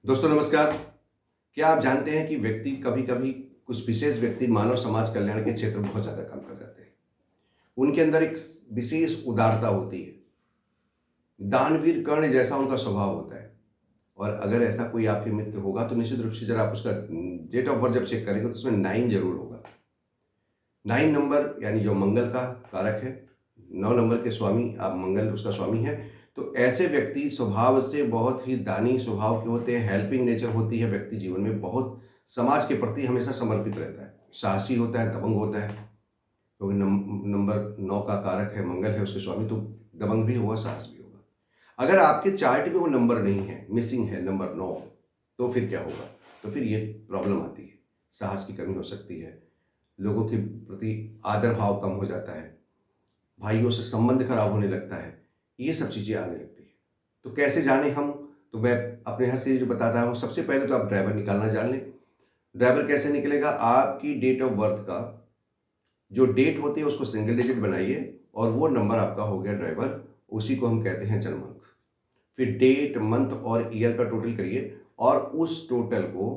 दोस्तों नमस्कार। क्या आप जानते हैं कि व्यक्ति कभी-कभी कुछ विशेष व्यक्ति मानव समाज कल्याण के क्षेत्र में बहुत ज़्यादा काम कर जाते हैं। उनके अंदर एक विशेष उदारता होती है। दानवीर कर्ण जैसा उनका स्वभाव होता है। और अगर ऐसा कोई आपके मित्र होगा तो निश्चित रूप से जरा आप उसका डेट ऑफ बर्थ जब चेक करेंगे तो उसमें 9 ज़रूर होगा। 9 नंबर यानी जो मंगल का कारक है, 9 नंबर के स्वामी आप मंगल उसका स्वामी है। तो ऐसे व्यक्ति स्वभाव से बहुत ही दानी स्वभाव के होते हैं, हेल्पिंग नेचर होती है व्यक्ति जीवन में, बहुत समाज के प्रति हमेशा समर्पित रहता है, साहसी होता है, दबंग होता है। क्योंकि नंबर 9 का कारक है, मंगल है उसके स्वामी, तो दबंग भी होगा, साहस भी होगा। अगर आपके चार्ट में वो नंबर नहीं है, मिसिंग है नंबर 9, तो फिर क्या होगा? तो फिर ये प्रॉब्लम आती है, साहस की कमी हो सकती है, लोगों के प्रति आदर भाव कम हो जाता है, भाइयों से संबंध खराब होने लगता है, ये सब चीज़ें आने लगती है। तो कैसे जाने हम? तो मैं अपने हर सीरीज जो बताता हूँ, सबसे पहले तो आप ड्राइवर निकालना जान लें। ड्राइवर कैसे निकलेगा? आपकी डेट ऑफ बर्थ का जो डेट होती है उसको सिंगल डिजिट बनाइए और वो नंबर आपका हो गया ड्राइवर, उसी को हम कहते हैं जन्मांक। फिर डेट, मंथ और ईयर का टोटल करिए और उस टोटल को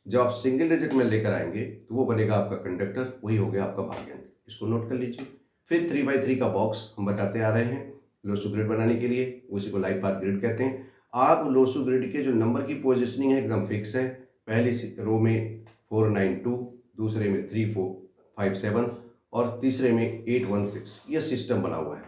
जब आप सिंगल डिजिट में लेकर आएंगे तो वो बनेगा आपका कंडक्टर, वही हो गया आपका भाग्यांक। इसको नोट कर लीजिए। फिर 3x3 का बॉक्स हम बताते आ रहे हैं लोसू ग्रिड बनाने के लिए, उसी को लाइफ पाथ ग्रिड कहते हैं। आप लोसू ग्रिड के जो नंबर की पोजिशनिंग है एकदम फिक्स है। पहली रो में 492, दूसरे में 3457 और तीसरे में 816, यह सिस्टम बना हुआ है।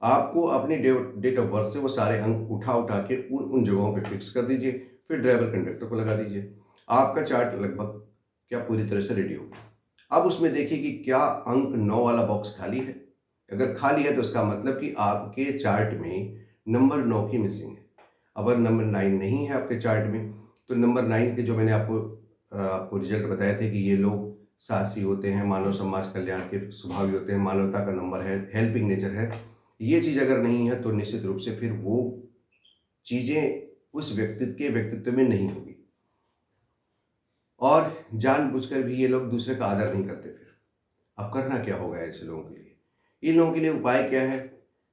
आपको अपनी डेट ऑफ बर्थ से वो सारे अंक उठा उठा के उन जगहों पे फिक्स कर दीजिए। फिर ड्राइवर कंडक्टर को लगा दीजिए। आपका चार्ट लगभग क्या पूरी तरह से रेडी हो गया। अब उसमें देखिए कि क्या अंक 9 वाला बॉक्स खाली है। अगर खाली है तो इसका मतलब कि आपके चार्ट में नंबर 9 की मिसिंग है। अगर नंबर 9 नहीं है आपके चार्ट में तो नंबर 9 के जो मैंने आपको रिजल्ट बताए थे कि ये लोग साहसी होते हैं, मानव समाज कल्याण के स्वभावी होते हैं, मानवता का नंबर है, हेल्पिंग नेचर है, ये चीज़ अगर नहीं है तो निश्चित रूप से फिर वो चीज़ें उस व्यक्तित्व के व्यक्तित्व में नहीं होगी। और जानबूझकर भी ये लोग दूसरे का आदर नहीं करते। फिर अब करना क्या होगा ऐसे लोगों के लिए? इन लोगों के लिए उपाय क्या है?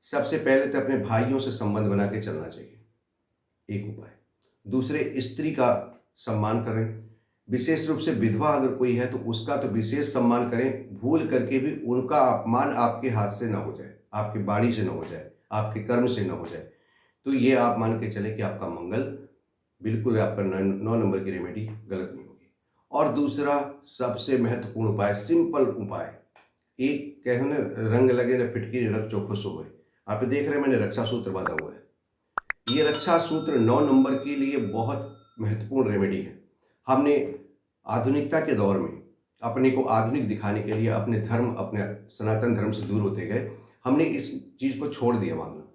सबसे पहले तो अपने भाइयों से संबंध बना के चलना चाहिए, एक उपाय। दूसरे, स्त्री का सम्मान करें। विशेष रूप से विधवा अगर कोई है तो उसका तो विशेष सम्मान करें। भूल करके भी उनका अपमान आपके हाथ से ना हो जाए, आपकी बाणी से ना हो जाए, आपके कर्म से ना हो जाए। तो ये आप मान के चले कि आपका मंगल बिल्कुल, आपका 9 नंबर की रेमेडी गलत नहीं होगी। और दूसरा सबसे महत्वपूर्ण उपाय, सिंपल उपाय, एक कहे ना, रंग लगे न फिटकी रख चोखो सोए। आप देख रहे हैं मैंने रक्षा सूत्र बांधा हुआ है। ये रक्षा सूत्र 9 नंबर के लिए बहुत महत्वपूर्ण रेमेडी है। हमने आधुनिकता के दौर में अपने को आधुनिक दिखाने के लिए अपने धर्म, अपने सनातन धर्म से दूर होते गए। हमने इस चीज़ को छोड़ दिया मानना,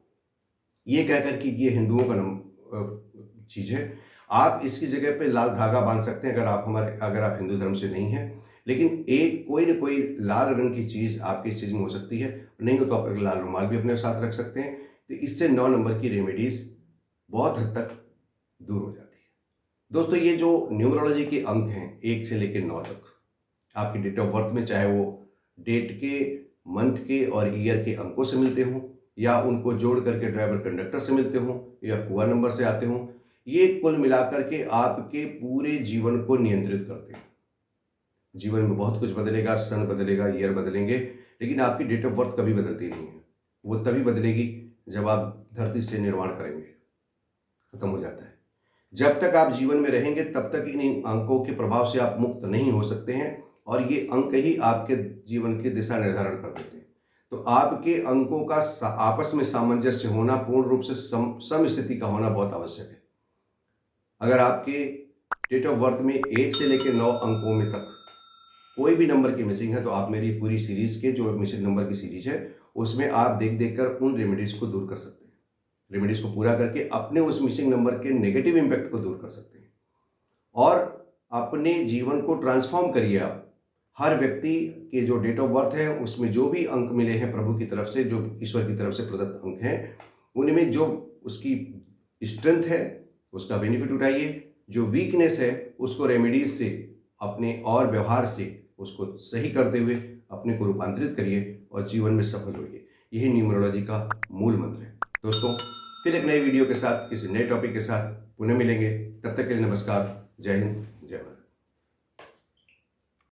ये कहकर कि ये हिंदुओं का चीज़ है। आप इसकी जगह पे लाल धागा बांध सकते हैं अगर आप हिंदू धर्म से नहीं हैं। लेकिन एक कोई न कोई लाल रंग की चीज़ आपकी इस चीज़ में हो सकती है। नहीं हो तो आप एक लाल रुमाल भी अपने साथ रख सकते हैं। तो इससे 9 नंबर की रेमेडीज़ बहुत हद तक दूर हो जाती है। दोस्तों, ये जो न्यूमरोलॉजी के अंक हैं 1 से लेकर 9 तक, आपकी डेट ऑफ बर्थ में चाहे वो डेट के, मंथ के और ईयर के अंकों से मिलते हों या उनको जोड़ करके ड्राइवर कंडक्टर से मिलते हों या कुआ नंबर से आते हों, ये कुल मिलाकर के आपके पूरे जीवन को नियंत्रित करते हैं। जीवन में बहुत कुछ बदलेगा, सन बदलेगा, ईयर बदलेंगे, लेकिन आपकी डेट ऑफ बर्थ कभी बदलती नहीं है। वो तभी बदलेगी जब आप धरती से निर्वाण करेंगे, खत्म हो जाता है। जब तक आप जीवन में रहेंगे तब तक इन अंकों के प्रभाव से आप मुक्त नहीं हो सकते हैं और ये अंक ही आपके जीवन की दिशा निर्धारण कर देते हैं। तो आपके अंकों का आपस में सामंजस्य होना, पूर्ण रूप से सम स्थिति का होना बहुत आवश्यक है। अगर आपके डेट ऑफ बर्थ में 1 से लेकर 9 अंकों में तक कोई भी नंबर की मिसिंग है तो आप मेरी पूरी सीरीज के जो मिसिंग नंबर की सीरीज है उसमें आप देख देख कर उन रेमेडीज को दूर कर सकते हैं। रेमेडीज को पूरा करके अपने उस मिसिंग नंबर के नेगेटिव इंपैक्ट को दूर कर सकते हैं और अपने जीवन को ट्रांसफॉर्म करिए। आप हर व्यक्ति के जो डेट ऑफ बर्थ है उसमें जो भी अंक मिले हैं प्रभु की तरफ से, जो ईश्वर की तरफ से प्रदत्त अंक हैं, उनमें जो उसकी स्ट्रेंथ है उसका बेनिफिट उठाइए, जो वीकनेस है उसको रेमेडीज से, अपने और व्यवहार से उसको सही करते हुए अपने को रूपांतरित करिए और जीवन में सफल होइए। यही न्यूमरोलॉजी का मूल मंत्र है। दोस्तों, फिर एक नई वीडियो के साथ किसी नए टॉपिक के साथ पुनः मिलेंगे। तब तक के लिए नमस्कार। जय हिंद, जय भारत।